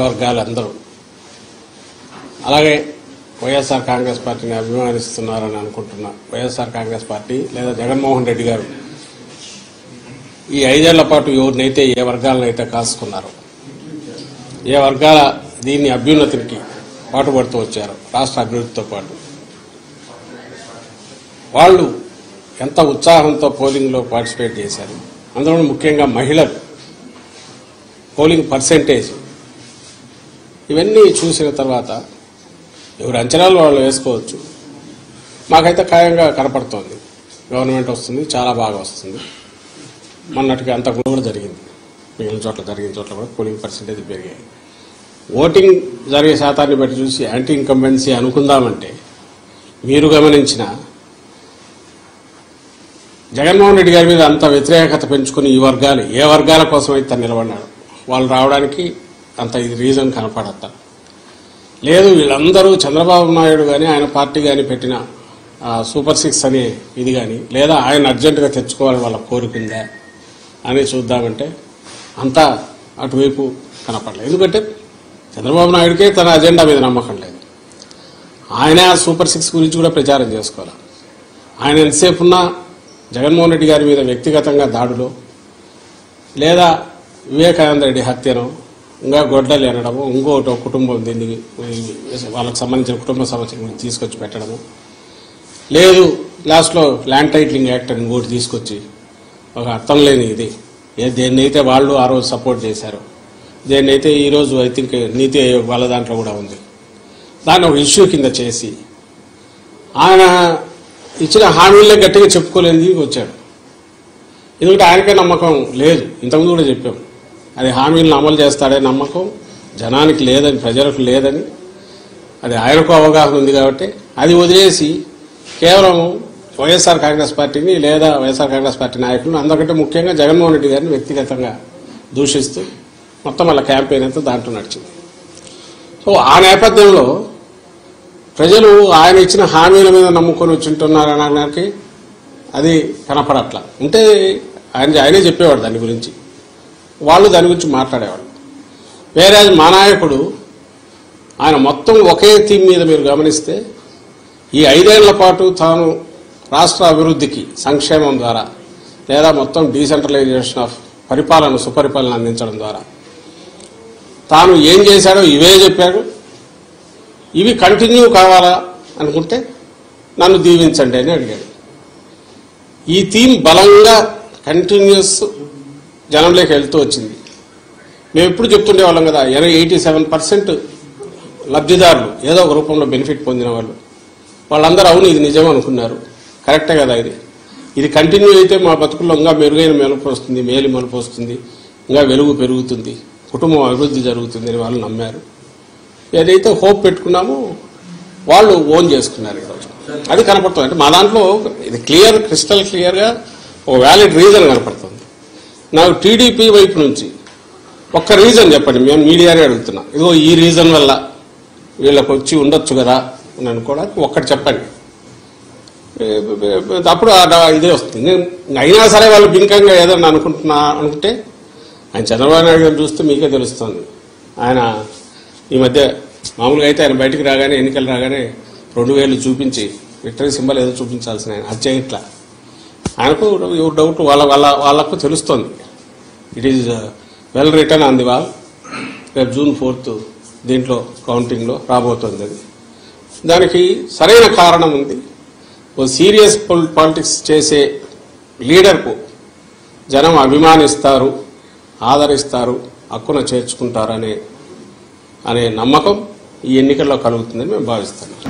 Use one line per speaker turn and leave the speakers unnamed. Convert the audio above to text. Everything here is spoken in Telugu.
వర్గాలందరూ అలాగే వైఎస్ఆర్ కాంగ్రెస్ పార్టీని అభిమానిస్తున్నారని అనుకుంటున్న వైఎస్ఆర్ కాంగ్రెస్ పార్టీ లేదా జగన్మోహన్ రెడ్డి గారు ఈ 5 ఏళ్ల పాటు ఎవరినైతే ఏ వర్గాలనైతే కాసుకున్నారో ఏ వర్గాల దీన్ని అభ్యున్నతికి పాటుపడుతూ వచ్చారో రాష్ట్ర అభివృద్ధితో పాటు వాళ్ళు ఎంత ఉత్సాహంతో పోలింగ్లో పార్టిసిపేట్ చేశారు. అందులో ముఖ్యంగా మహిళలు పోలింగ్ పర్సెంటేజ్ ఇవన్నీ చూసిన తర్వాత ఎవరు అంచనాలు వాళ్ళు వేసుకోవచ్చు. మాకైతే ఖాయంగా కనపడుతోంది గవర్నమెంట్ వస్తుంది, చాలా బాగా వస్తుంది. మొన్నటికి అంత కూడా జరిగింది, మిగిలిన చోట్ల జరిగిన చోట్ల కూడా పోలింగ్ పర్సెంటేజ్ పెరిగాయి. ఓటింగ్ జరిగే శాతాన్ని బట్టి చూసి యాంటీ ఇన్కంబెన్సీ అనుకుందామంటే మీరు గమనించిన జగన్మోహన్ రెడ్డి గారి మీద అంత వ్యతిరేకత పెంచుకుని ఈ వర్గాలు ఏ వర్గాల కోసం అయితే నిలబడినాడు వాళ్ళు రావడానికి అంత ఇది రీజన్ కనపడతా లేదు. వీళ్ళందరూ చంద్రబాబు నాయుడు కానీ ఆయన పార్టీ కానీ పెట్టిన సూపర్ 6 అనే ఇది కానీ లేదా ఆయన అర్జెంటుగా తెచ్చుకోవాలని వాళ్ళ కోరికుందా అని చూద్దామంటే అంతా అటువైపు కనపడలేదు. ఎందుకంటే చంద్రబాబు నాయుడికే తన అజెండా మీద నమ్మకం లేదు. ఆయన సూపర్ 6 గురించి కూడా ప్రచారం చేసుకోవాలి. ఆయన ఎంతసేపు ఉన్నా జగన్మోహన్ రెడ్డి గారి మీద వ్యక్తిగతంగా దాడులో లేదా వివేకానంద రెడ్డి హత్యను ఇంకా గొడ్డలు అనడము ఇంకోటి కుటుంబం దీన్ని వాళ్ళకి సంబంధించిన కుటుంబ సమస్యల గురించి తీసుకొచ్చి పెట్టడము లేదు లాస్ట్లో ల్యాండ్ టైటిలింగ్ యాక్ట్ అని ఇంకోటి తీసుకొచ్చి ఒక అర్థం లేని ఇది దేన్నైతే వాళ్ళు ఆ రోజు సపోర్ట్ చేశారో దేన్నైతే ఈరోజు ఐ థింక్ నీతి ఆయోగ్ వాళ్ళ దాంట్లో కూడా ఉంది దాన్ని ఒక ఇష్యూ కింద చేసి ఆయన ఇచ్చిన హామీలే గట్టిగా చెప్పుకోలేని వచ్చాడు. ఎందుకంటే ఆయనకే నమ్మకం లేదు. ఇంతకుముందు కూడా చెప్పాం అది హామీలను అమలు చేస్తాడే నమ్మకం జనానికి లేదని ప్రజలకు లేదని అది ఆయనకు అవగాహన ఉంది కాబట్టి అది వదిలేసి కేవలం వైఎస్ఆర్ కాంగ్రెస్ పార్టీని లేదా వైఎస్ఆర్ కాంగ్రెస్ పార్టీ నాయకులను అందరికంటే ముఖ్యంగా జగన్మోహన్ రెడ్డి గారిని వ్యక్తిగతంగా దూషిస్తూ మొత్తం వాళ్ళ క్యాంపెయిన్ అంతా దాంట్లో నడిచింది. సో ఆ నేపథ్యంలో ప్రజలు ఆయన ఇచ్చిన హామీల మీద నమ్ముకొని వచ్చింటున్నారనడానికి అది కనపడట్లా. ఉంటే ఆయనే చెప్పేవాడు దాని గురించి, వాళ్ళు దాని గురించి మాట్లాడేవాళ్ళు. వేరే మా నాయకుడు ఆయన మొత్తం ఒకే థీమ్ మీద మీరు గమనిస్తే ఈ 5 ఏళ్ల పాటు తాను రాష్ట్ర అభివృద్ధికి సంక్షేమం ద్వారా లేదా మొత్తం డీసెంట్రలైజేషన్ ఆఫ్ పరిపాలన సుపరిపాలన అందించడం ద్వారా తాను ఏం చేశాడో ఇవే చెప్పాడు. ఇవి కంటిన్యూ కావాలా అనుకుంటే నన్ను దీవించండి అని అడిగాడు. ఈ థీమ్ బలంగా కంటిన్యూస్ జనంలోకి వెళ్తూ వచ్చింది. మేము ఎప్పుడు చెప్తుండేవాళ్ళం కదా 87% లబ్ధిదారులు ఏదో ఒక రూపంలో బెనిఫిట్ పొందిన వాళ్ళందరూ అవును ఇది నిజం అనుకున్నారు. కరెక్టే కదా, ఇది కంటిన్యూ అయితే మా బతుకుల్లో ఇంకా మెరుగైన మెలుపు వస్తుంది, మేలు మలుపు వస్తుంది, ఇంకా వెలుగు పెరుగుతుంది, కుటుంబం అభివృద్ధి జరుగుతుంది అని వాళ్ళు నమ్మారు. ఏదైతే హోప్ పెట్టుకున్నామో వాళ్ళు ఓన్ చేసుకున్నారు ఈరోజు. అది కనపడుతుంది. అంటే మా దాంట్లో ఇది క్రిస్టల్ క్లియర్గా ఒక వ్యాలిడ్ రీజన్ కనపడుతుంది. నాకు టీడీపీ వైపు నుంచి ఒక్క రీజన్ చెప్పండి, మేము మీడియానే అడుగుతున్నాం. ఇదిగో ఈ రీజన్ వల్ల వీళ్ళకి వచ్చి ఉండొచ్చు కదా అని అనుకోవడానికి ఒక్కటి చెప్పండి. అప్పుడు ఇదే వస్తుంది. అయినా సరే వాళ్ళు బింకంగా ఏదన్నా అనుకుంటే ఆయన చంద్రబాబు నాయుడు గారు చూస్తే మీకే తెలుస్తుంది. ఆయన ఈ మధ్య మామూలుగా అయితే ఆయన బయటికి రాగానే ఎన్నికలు రాగానే 2000 చూపించి విక్టరీ సింబల్ ఏదో చూపించాల్సిన ఆయన అది చేయట్లా. ఆయనకు ఎవరు డౌట్ వాళ్ళకు తెలుస్తోంది. It is well return on the wall. రేపు June 4th దీంట్లో కౌంటింగ్లో రాబోతోంది. అది దానికి సరైన కారణం ఉంది. ఓ సీరియస్ పాలిటిక్స్ చేసే లీడర్కు జనం అభిమానిస్తారు, ఆదరిస్తారు, హక్కున చేర్చుకుంటారు అనే నమ్మకం ఈ ఎన్నికల్లో కలుగుతుందని మేము భావిస్తున్నాం.